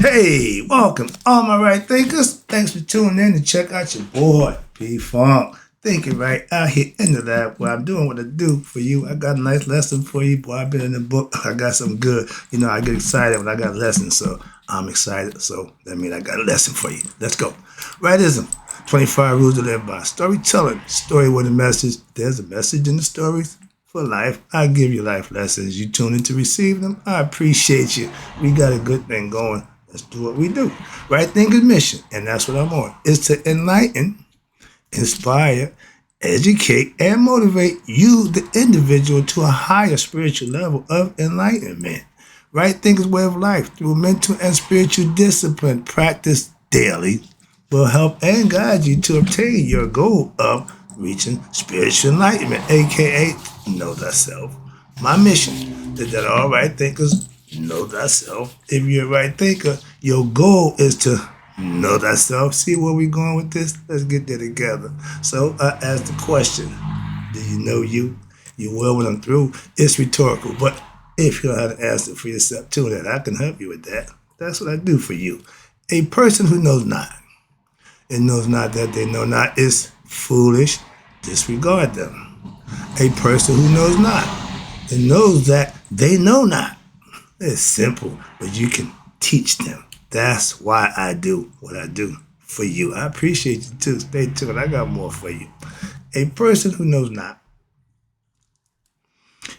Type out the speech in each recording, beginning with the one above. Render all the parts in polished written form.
Hey, welcome, all my right thinkers. Thanks for tuning in to check out your boy, P Funk. Thinking right out here in the lab where I'm doing what I do for you. I got a nice lesson for you, boy. I've been in the book. I got something good. You know, I get excited when I got lessons, so I'm excited. So that means I got a lesson for you. Let's go. Rightism. 25 rules to live by. Storytelling. Story with a message. There's a message in the stories. For life, I give you life lessons. You tune in to receive them. I appreciate you. We got a good thing going. Let's do what we do. Right thinking mission, and that's what I'm on, is to enlighten, inspire, educate, and motivate you, the individual, to a higher spiritual level of enlightenment. Right thinkers way of life through mental and spiritual discipline practice daily will help and guide you to obtain your goal of reaching spiritual enlightenment, aka know thyself. My mission is that all right thinkers know thyself. If you're a right thinker, your goal is to know thyself. See where we're going with this? Let's get there together. So I ask the question, do you know you? You will when I'm through. It's rhetorical, but if you don't have to answer for yourself, tune in. I can help you with that. That's what I do for you. A person who knows not and knows not that they know not is foolish. Disregard them. A person who knows not and knows that they know not. It's simple, but you can teach them. That's why I do what I do for you. I appreciate you too. Stay tuned. I got more for you. A person who knows not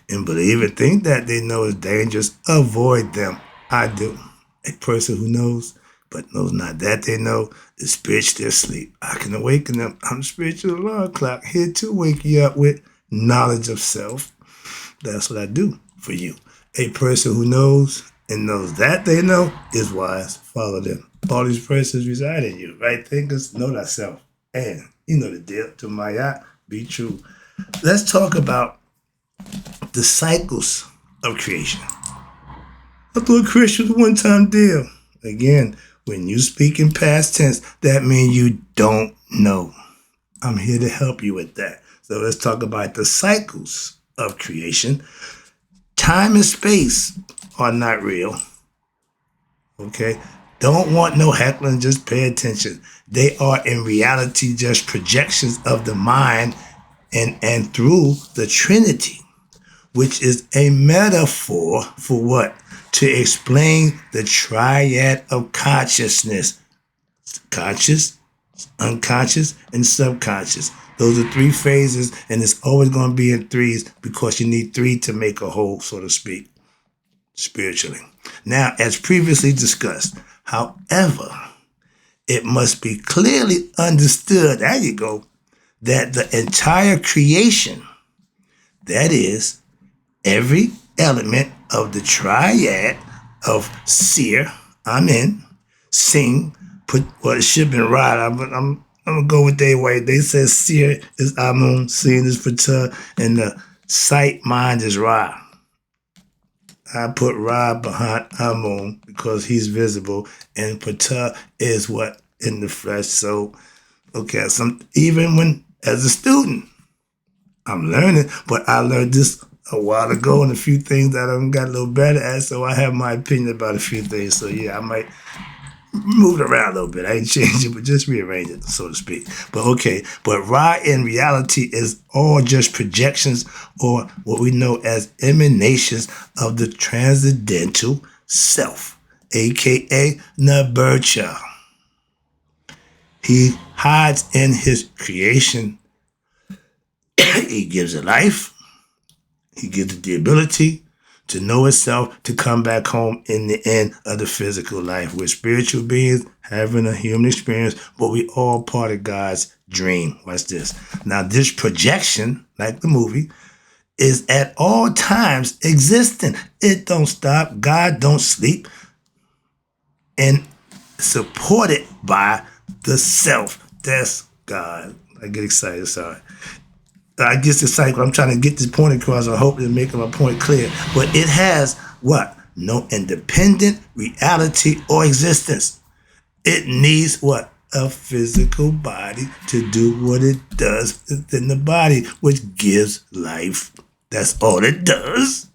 and believe and think that they know is dangerous, avoid them. I do. A person who knows but knows not that they know is spiritually asleep. I can awaken them. I'm the spiritual alarm clock here to wake you up with knowledge of self. That's what I do for you. A person who knows and knows that they know is wise. Follow them. All these persons reside in you. Right thinkers, know thyself. And you know the deal. To Maya, be true. Let's talk about the cycles of creation. I thought creation was a one-time deal. Again, when you speak in past tense, that means you don't know. I'm here to help you with that. So let's talk about the cycles of creation. Time and space are not real. Okay? Don't want no heckling, just pay attention. They are in reality just projections of the mind and through the Trinity, which is a metaphor for what? To explain the triad of consciousness. Conscious, unconscious, and subconscious. Those are three phases, and it's always going to be in threes because you need three to make a whole, so to speak, spiritually. Now, as previously discussed, however, it must be clearly understood, there you go, that the entire creation, that is, every element of the triad of seer, I'm in, sing, put, well, it should have been right. I'm gonna go with their way. They said seer is Amun, seeing is Ptah, and the sight mind is Ra. I put Ra behind Amun because he's visible, and Ptah is what in the flesh. So, okay, even when as a student, I'm learning, but I learned this a while ago and a few things that I've got a little better at, so I have my opinion about a few things. So yeah, I might move it around a little bit. I ain't change it, but just rearrange it, so to speak. But okay, but Ra in reality is all just projections or what we know as emanations of the transcendental self, aka Naburcha. He hides in his creation. He gives it life. He gives it the ability to know itself, to come back home in the end of the physical life. We're spiritual beings having a human experience, but we all part of God's dream. Watch this. Now, this projection, like the movie, is at all times existent. It don't stop. God don't sleep. And supported by the self. That's God. I get excited, sorry. I guess it's like I'm trying to get this point across. I hope to make my point clear. But it has what? No independent reality or existence. It needs what? A physical body to do what it does within the body, which gives life. That's all it does.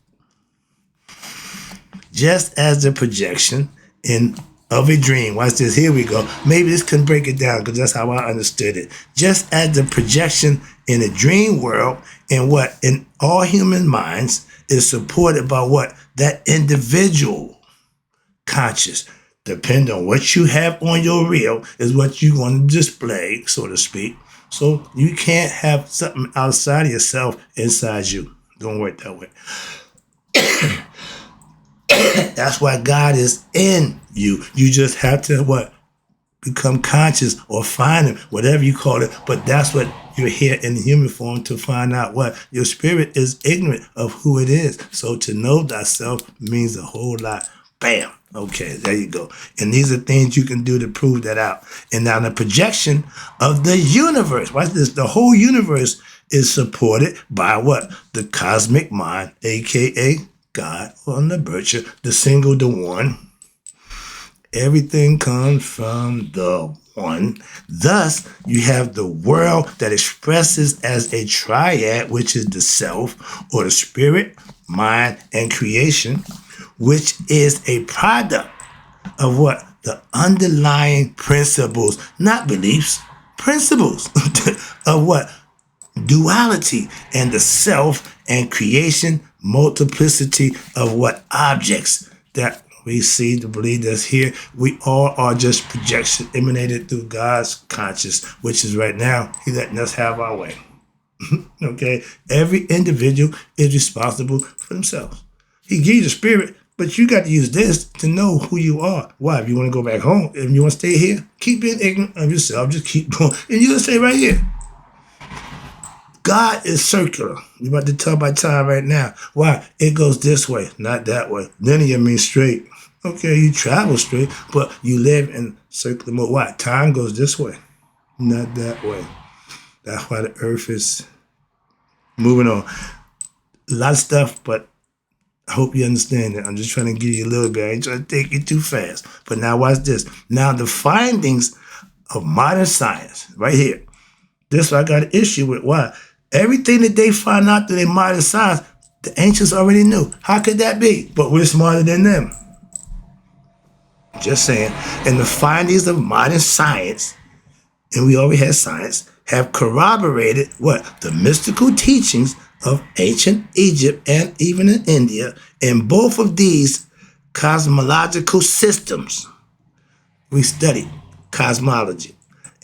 Just as the projection in of a dream. Watch this. Here we go. Maybe this can break it down because that's how I understood it. Just as the projection in a dream world and what in all human minds is supported by what that individual conscious. Depending on what you have on your reel is what you're going to display, so to speak. So you can't have something outside of yourself inside you. Don't work that way. That's why God is in you. You just have to what? Become conscious or find him, whatever you call it. But that's what you're here in human form to find out what? Your spirit is ignorant of who it is. So to know thyself means a whole lot. Bam. Okay, there you go. And these are things you can do to prove that out. And now the projection of the universe. Watch this. The whole universe is supported by what? The cosmic mind, a.k.a. God, or the virtue, the single, the one. Everything comes from the one. Thus, you have the world that expresses as a triad, which is the self, or the spirit, mind, and creation, which is a product of what? The underlying principles, not beliefs, principles of what? Duality and the self and creation, multiplicity of what? Objects that we see to believe that's here. We all are just projection emanated through God's conscious, which is right now, he letting us have our way. Okay? Every individual is responsible for themselves. He gives you the spirit, but you got to use this to know who you are. Why? If you want to go back home, if you want to stay here, keep being ignorant of yourself. Just keep going. And you're going to stay right here. God is circular. We're about to tell by time right now. Why? It goes this way, not that way. Linear means straight. Okay, you travel straight, but you live in circular mode. Why? Time goes this way, not that way. That's why the earth is moving on. A lot of stuff, but I hope you understand it. I'm just trying to give you a little bit. I ain't trying to take it too fast. But now watch this. Now the findings of modern science, right here. This I got an issue with. Why? Everything that they find out through their modern science, the ancients already knew. How could that be? But we're smarter than them. Just saying. And the findings of modern science, and we already had science, have corroborated what? The mystical teachings of ancient Egypt and even in India. In both of these cosmological systems, we studied cosmology.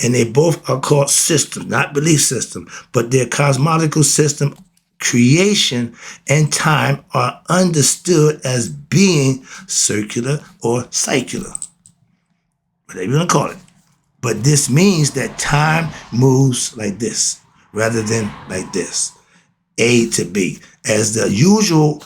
And they both are called systems, not belief system, but their cosmological system, creation and time are understood as being circular or cycular, whatever you want to call it. But this means that time moves like this rather than like this, A to B, as the usual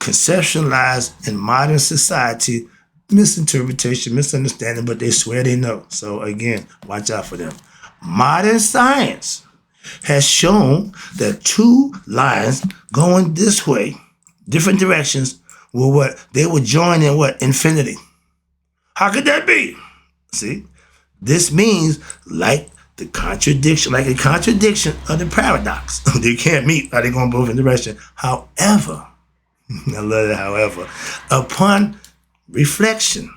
conceptualized in modern society. Misinterpretation, misunderstanding, but they swear they know. So again, watch out for them. Modern science has shown that two lines going this way, different directions, were what? They would join in what? Infinity. How could that be? See? This means like a contradiction of the paradox. They can't meet. Are they going both in direction? However, I love that, however, upon reflection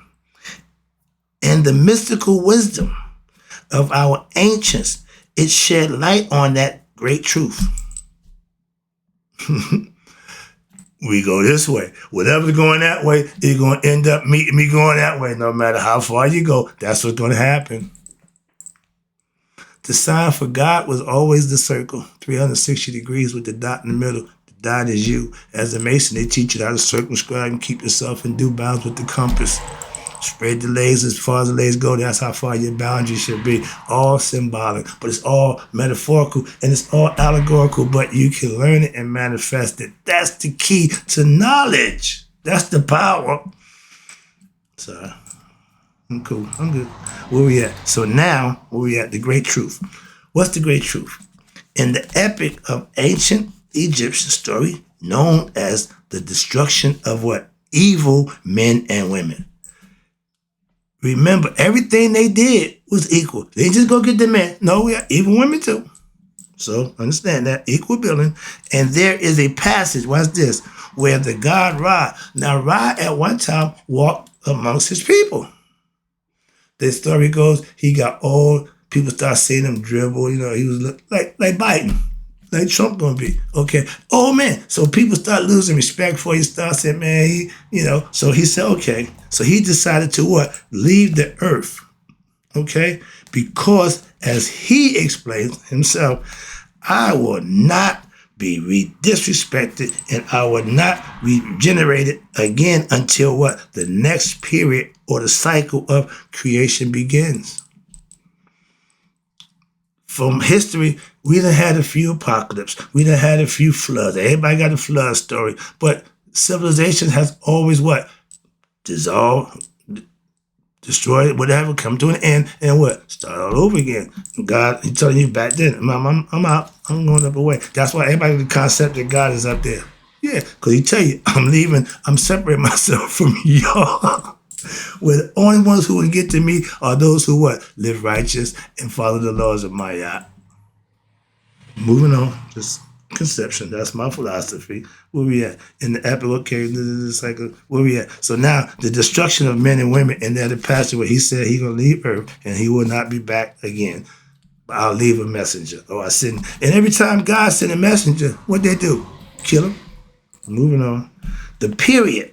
and the mystical wisdom of our ancients, it shed light on that great truth. We go this way. Whatever's going that way, you're going to end up meeting me going that way. No matter how far you go, that's what's going to happen. The sign for God was always the circle, 360 degrees with the dot in the middle. That is you. As a Mason, they teach you how to circumscribe and keep yourself in due bounds with the compass. Spread the legs as far as the legs go. That's how far your boundary should be. All symbolic, but it's all metaphorical and it's all allegorical, but you can learn it and manifest it. That's the key to knowledge. That's the power. So, I'm cool. I'm good. Where we at? So now, where we at? The great truth. What's the great truth? In the epic of ancient Egyptian story, known as the destruction of what? Evil men and women. Remember, everything they did was equal. They didn't just go get the men. No, we have evil women too. So understand that, equal billing. And there is a passage, watch this, where the god Ra, now Ra at one time walked amongst his people. The story goes, he got old. People start seeing him dribble. He was like Biden, like Trump gonna be. Okay. Oh man. So people start losing respect for you. Start saying, man, So he said, okay. So he decided to what? Leave the earth. Okay. Because as he explains himself, I will not be disrespected, and I will not regenerated again until what? The next period or the cycle of creation begins. From history, we done had a few apocalypses. We done had a few floods. Everybody got a flood story. But civilization has always what? Dissolved, destroyed, whatever, come to an end, and what? Start all over again. God, He's telling you back then, I'm out. I'm going up away. That's why everybody the concept that God is up there. Yeah, because He tell you, I'm leaving. I'm separating myself from y'all. Where the only ones who will get to me are those who what? Live righteous and follow the laws of my Yah. Moving on, just conception. That's my philosophy. Where we at? In the epic, okay, the cycle. Where we at? So now, the destruction of men and women, and then the passage where he said he going to leave earth and he will not be back again. But I'll leave a messenger. I send. And every time God sent a messenger, what they do? Kill him. Moving on. The period.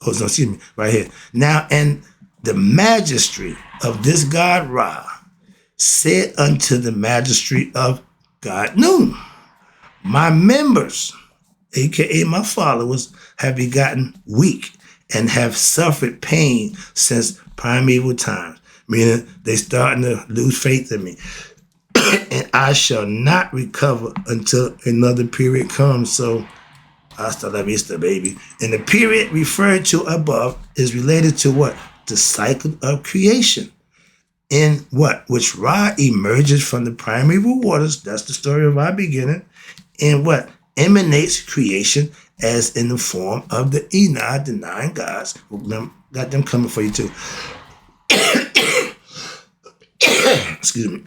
Oh, no, excuse me, right here. Now, and the magistrate of this God Ra said unto the magistrate of God Noon, my members, aka my followers, have begotten weak and have suffered pain since primeval times, meaning they starting to lose faith in me. And I shall not recover until another period comes. So, hasta la vista, baby. And the period referred to above is related to what? The cycle of creation. In what? Which Ra emerges from the primeval waters. That's the story of our beginning. And what? Emanates creation as in the form of the Enad, the 9 gods. Got them coming for you too. Excuse me.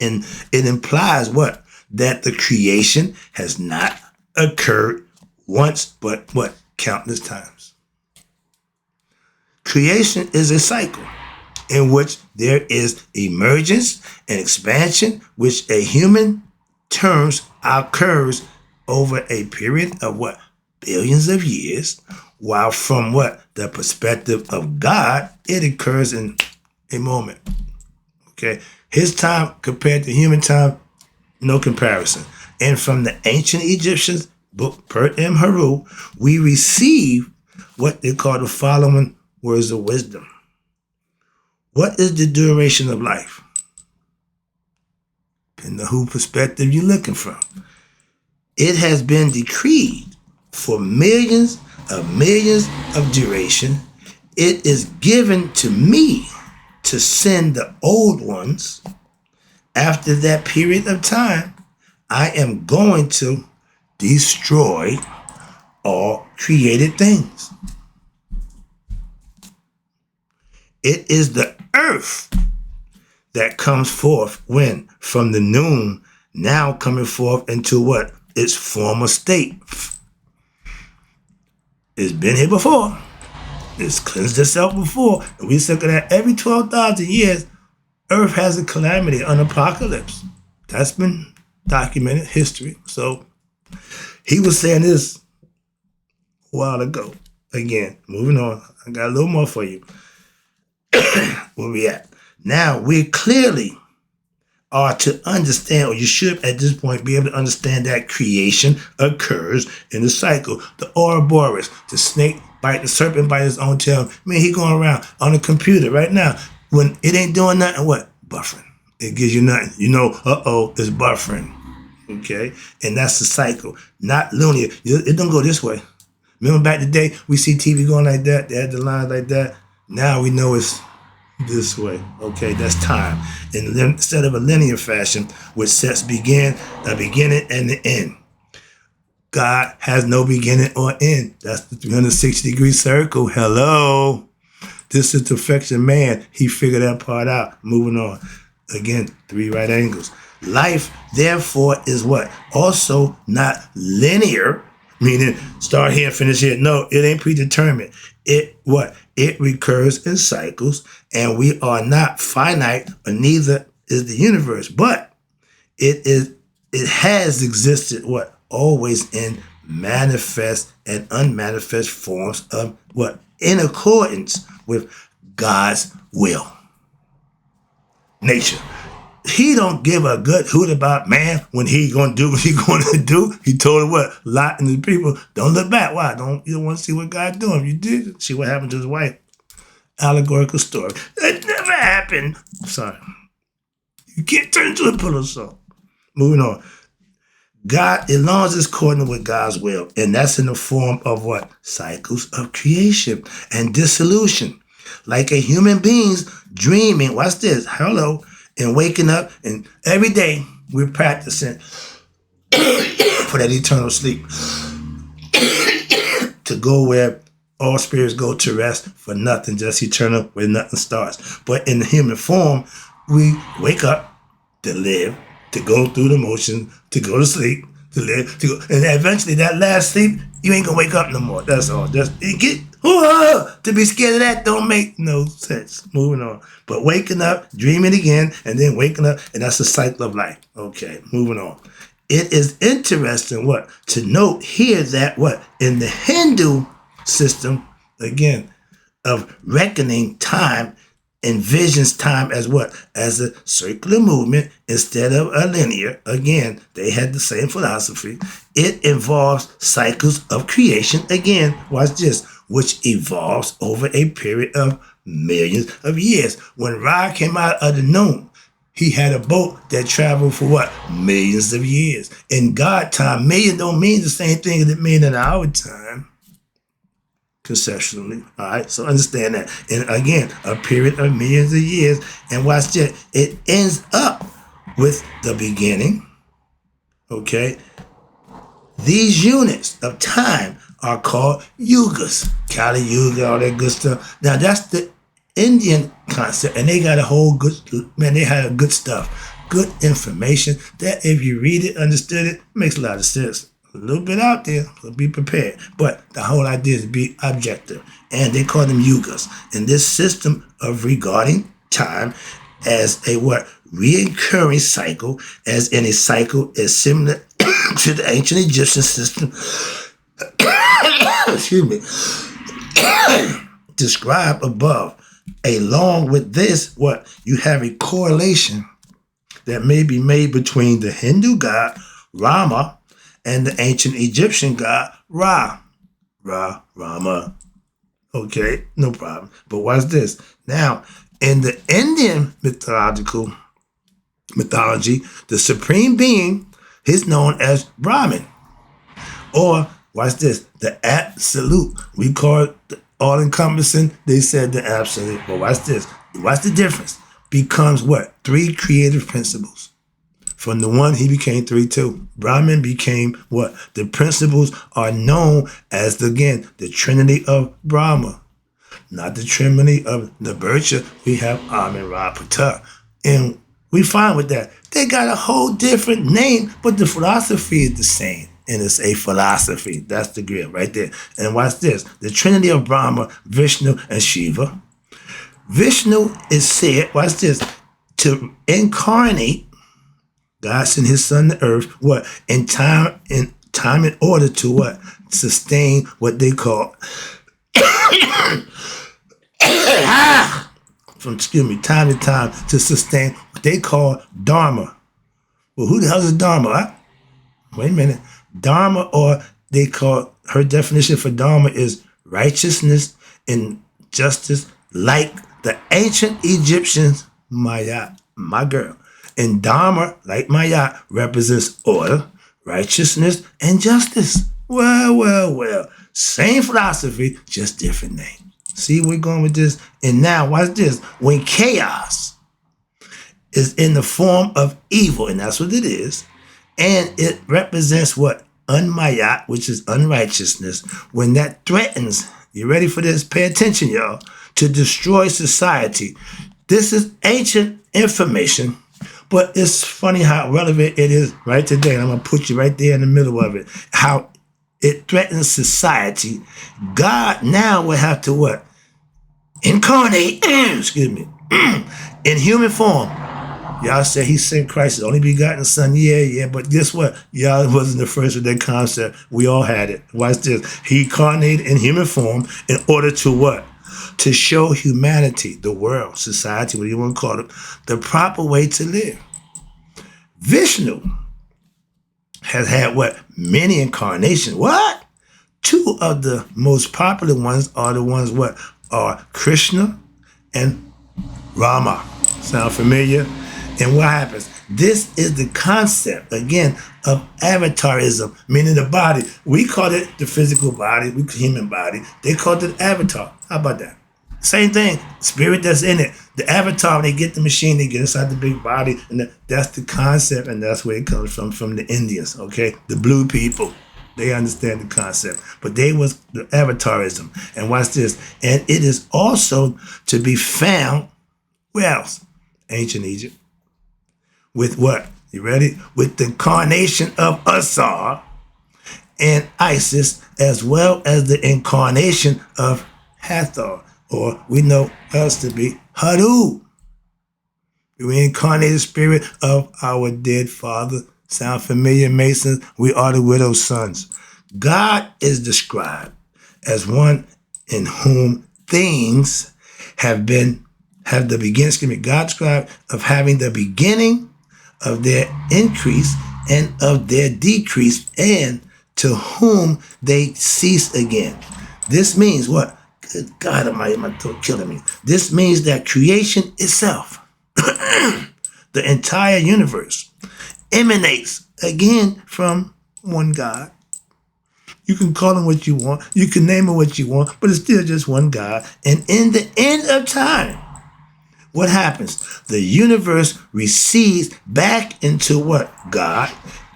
And it implies what? That the creation has not occurred once, but what? Countless times. Creation is a cycle in which there is emergence and expansion, which a human terms occurs over a period of what? Billions of years, while from what? The perspective of God, it occurs in a moment. Okay? His time compared to human time, no comparison. And from the ancient Egyptians, book Per M. Haru, we receive what they call the following words of wisdom. What is the duration of life? In the who perspective you're looking from. It has been decreed for millions of duration. It is given to me to send the old ones. After that period of time, I am going to destroy all created things. It is the earth that comes forth when from the noon, now coming forth into what? Its former state. It's been here before. It's cleansed itself before. And we look at that every 12,000 years, earth has a calamity, an apocalypse. That's been documented history. So he was saying this a while ago. Again, moving on. I got a little more for you. Where we at? Now, we clearly are to understand, or you should at this point be able to understand that creation occurs in the cycle. The Ouroboros, the snake bite, the serpent bite his own tail. Man, he going around on the computer right now. When it ain't doing nothing, what? Buffering. It gives you nothing. It's buffering. Okay? And that's the cycle. Not linear. It don't go this way. Remember back in the day, we see TV going like that. They had the lines like that. Now we know it's this way. Okay, that's time. And then instead of a linear fashion, which sets a beginning and the end. God has no beginning or end. That's the 360-degree circle. Hello. This is perfection man. He figured that part out. Moving on. Again, 3 right angles. Life, therefore, is what? Also not linear, meaning start here, finish here. No, it ain't predetermined. It what? It recurs in cycles, and we are not finite, or neither is the universe. But it has existed what? Always in manifest and unmanifest forms of what? In accordance with God's will. Nature. He don't give a good hoot about man when he gonna do what he gonna do. He told him what? Lot and the people, don't look back. Why? You don't want to see what God's doing. You did see what happened to his wife. Allegorical story. That never happened. Sorry. You can't turn into a pillow salt. Moving on. God, as long as it's according with God's will, and that's in the form of what? Cycles of creation and dissolution. Like a human being's dreaming, watch this, hello, and waking up, and every day we're practicing for that eternal sleep to go where all spirits go to rest for nothing, just eternal where nothing starts. But in the human form, we wake up to live, to go through the motions, to go to sleep, to live, to go, and eventually that last sleep, you ain't gonna wake up no more. That's all. Just to be scared of that don't make no sense. Moving on. But waking up, dreaming again, and then waking up, and that's the cycle of life. Okay, moving on. It is interesting what? To note here that what? In the Hindu system, again, of reckoning time, envisions time as what? As a circular movement instead of a linear. Again, they had the same philosophy. It involves cycles of creation. Again, watch this, which evolves over a period of millions of years. When Ra came out of the known, he had a boat that traveled for what? Millions of years. In God time, million don't mean the same thing as it means in our time. Conceptually, all right? So understand that. And again, a period of millions of years. And watch that. It ends up with the beginning, okay? These units of time are called yugas. Kali Yuga, all that good stuff. Now, that's the Indian concept, and they got a whole good, man, they had good stuff, good information that if you read it, understood it, makes a lot of sense. A little bit out there, so be prepared. But the whole idea is to be objective. And they call them yugas. And this system of regarding time as a what? Reoccurring cycle, as any cycle is similar to the ancient Egyptian system. Excuse me. Described above. Along with this, what? You have a correlation that may be made between the Hindu god, Rama, and the ancient Egyptian god, Ra. Rama. Okay, no problem. But watch this. Now, in the Indian mythology, the supreme being is known as Brahman. Or, watch this, the absolute. We call it the all-encompassing. They said the absolute. But watch this. Watch the difference. Becomes what? 3 creative principles. From the one, he became 3 too. Brahman became what? The principles are known as, again, the Trinity of Brahma. Not the Trinity of Nibirsha. We have Amen Ra Ptah. And we find with that, they got a whole different name, but the philosophy is the same. And it's a philosophy. That's the grip right there. And watch this. The Trinity of Brahma, Vishnu, and Shiva. Vishnu is said, watch this, to incarnate. God sent his son to earth, what? In time in order to what? Sustain what they call time to time to sustain what they call Dharma. Well, who the hell is Dharma? Huh? Wait a minute. Dharma, or they call, her definition for Dharma is righteousness and justice, like the ancient Egyptians, Maya, my girl. And Dharma, like Maya, represents order, righteousness, and justice. Well. Same philosophy, just different names. See, we're going with this. And now, watch this. When chaos is in the form of evil, and that's what it is, and it represents what? Unmayat, which is unrighteousness. When that threatens, you ready for this? Pay attention, y'all, to destroy society. This is ancient information, but it's funny how relevant it is right today. And I'm going to put you right there in the middle of it. How it threatens society. God now will have to what? incarnate, excuse me, in human form. Y'all say he sent Christ, his only begotten son. Yeah, but guess what? Y'all wasn't the first with that concept. We all had it. Watch this. He incarnated in human form in order to what? To show humanity, the world, society, whatever you want to call it, the proper way to live. Vishnu has had what? Many incarnations. What? Two of the most popular ones are the ones what? Are Krishna and Rama. Sound familiar? And what happens? This is the concept, again, of avatarism, meaning the body. We call it the physical body, we human body. They call it avatar. How about that? Same thing, spirit that's in it. The avatar, when they get the machine, they get inside the big body, and that's the concept, and that's where it comes from the Indians, okay? The blue people. They understand the concept. But they was the avatarism. And watch this. And it is also to be found, where else? Ancient Egypt. With what? You ready? With the incarnation of Asar and Isis, as well as the incarnation of Hathor, or we know us to be Haru, the reincarnated spirit of our dead father. Sound familiar, Masons? We are the widow's sons. God is described as one in whom things have the beginning. God described of having the beginning of their increase and of their decrease, and to whom they cease again. This means what? Good God Almighty, my throat killing me. This means that creation itself, the entire universe, emanates again from one God. You can call him what you want. You can name him what you want, but it's still just one God. And in the end of time, what happens? The universe recedes back into what? God,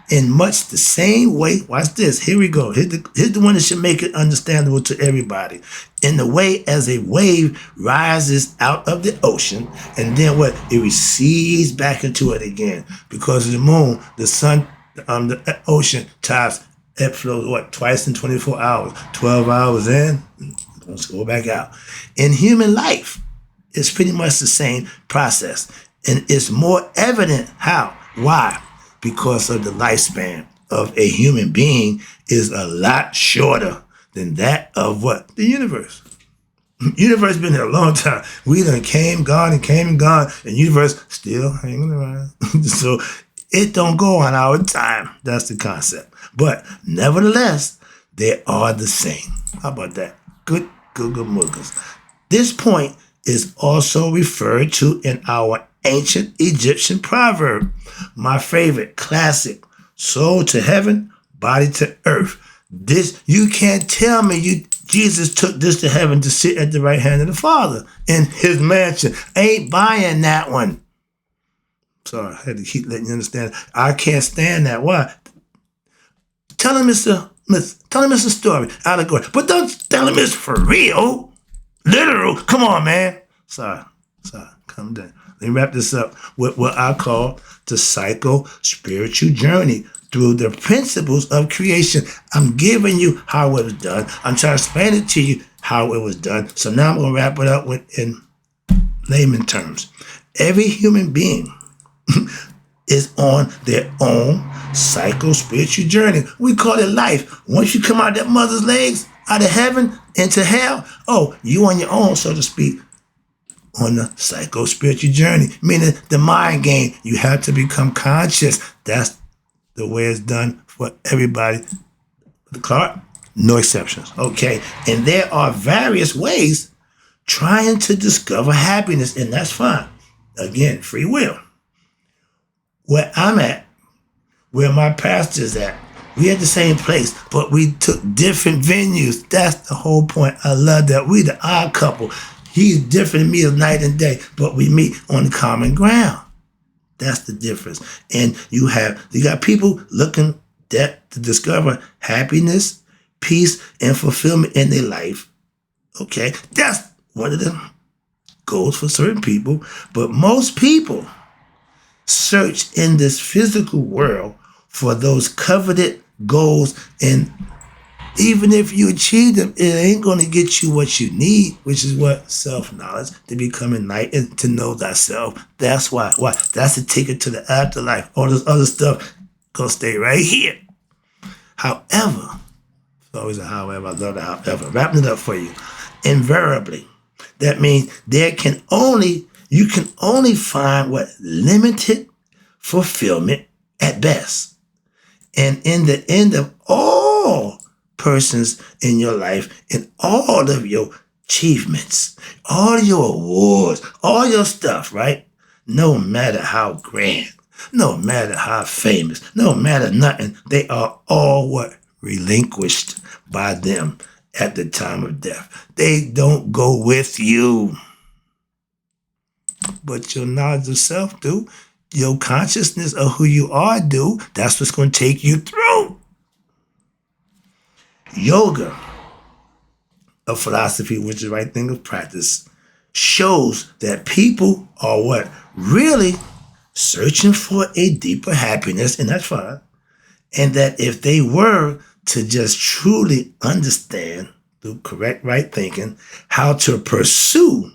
in much the same way. Watch this. Here we go. Here's the one that should make it understandable to everybody. In the way as a wave rises out of the ocean, and then what? It recedes back into it again. Because of the moon, the sun, the ocean tides, it flows what? Twice in 24 hours. 12 hours in, let's go back out. In human life, it's pretty much the same process. And it's more evident how. Why? Because of the lifespan of a human being is a lot shorter than that of what? The universe. Universe been here a long time. We done came, gone, and universe still hanging around. So it don't go on our time. That's the concept. But nevertheless, they are the same. How about that? Good muggers. This point is also referred to in our ancient Egyptian proverb. My favorite, classic, soul to heaven, body to earth. This, you can't tell me Jesus took this to heaven to sit at the right hand of the Father in his mansion. Ain't buying that one. Sorry, I had to keep letting you understand. I can't stand that. Why? Tell him it's a story, allegory. But don't tell him it's for real. Literal. Come on, man. Sorry. Calm down. Let me wrap this up with what I call the psycho-spiritual journey through the principles of creation. I'm giving you how it was done. I'm trying to explain it to you how it was done. So now I'm going to wrap it up in layman terms. Every human being is on their own psycho-spiritual journey. We call it life. Once you come out of that mother's legs, out of heaven into hell, you on your own, so to speak, on the psycho-spiritual journey, meaning the mind game. You have to become conscious. That's the way it's done for everybody. Clark, no exceptions. Okay, and there are various ways trying to discover happiness, and that's fine. Again, free will. Where I'm at, where my pastor's at, we at the same place, but we took different venues. That's the whole point. I love that. We the odd couple. He's different than me as night and day, but we meet on the common ground. That's the difference. And you got people looking to discover happiness, peace, and fulfillment in their life. Okay, that's one of the goals for certain people. But most people search in this physical world for those coveted goals and Even if you achieve them, it ain't going to get you what you need, which is what? Self-knowledge, to become enlightened, to know thyself. That's why. Why? That's the ticket to the afterlife. All this other stuff gonna stay right here. However, it's always a however. I love the however. Wrapping it up for you. Invariably, that means you can only find what limited fulfillment at best. And in the end of all persons in your life, in all of your achievements, all your awards, all your stuff, right? No matter how grand, no matter how famous, no matter nothing, they are all what? Relinquished by them at the time of death. They don't go with you. But your knowledge of self do. Your consciousness of who you are do. That's what's going to take you through. Yoga, a philosophy which is right thing of practice, shows that people are what? Really searching for a deeper happiness, and that's fine. And that if they were to just truly understand through correct right thinking how to pursue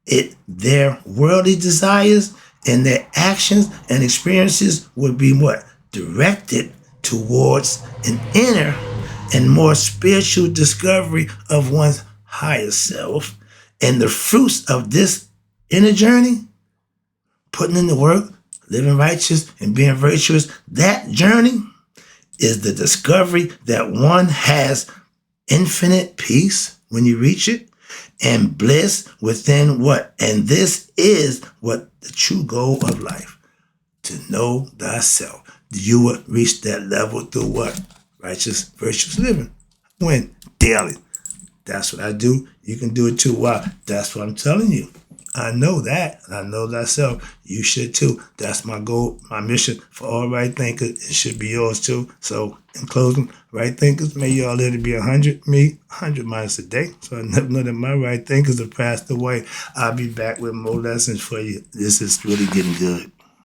it, their worldly desires and their actions and experiences would be what? Directed towards an inner and more spiritual discovery of one's higher self. And the fruits of this inner journey, putting in the work, living righteous and being virtuous, that journey is the discovery that one has infinite peace when you reach it and bliss within what? And this is what the true goal of life, to know thyself. You will reach that level through what? Righteous, virtuous living. When? Daily. That's what I do. You can do it too. Why? That's what I'm telling you. I know that. I know thyself. You should too. That's my goal, my mission for all right thinkers. It should be yours too. So in closing, right thinkers, may y'all live to be 100. Me, 100 minus a day. So I never know that my right thinkers have passed away. I'll be back with more lessons for you. This is really getting good.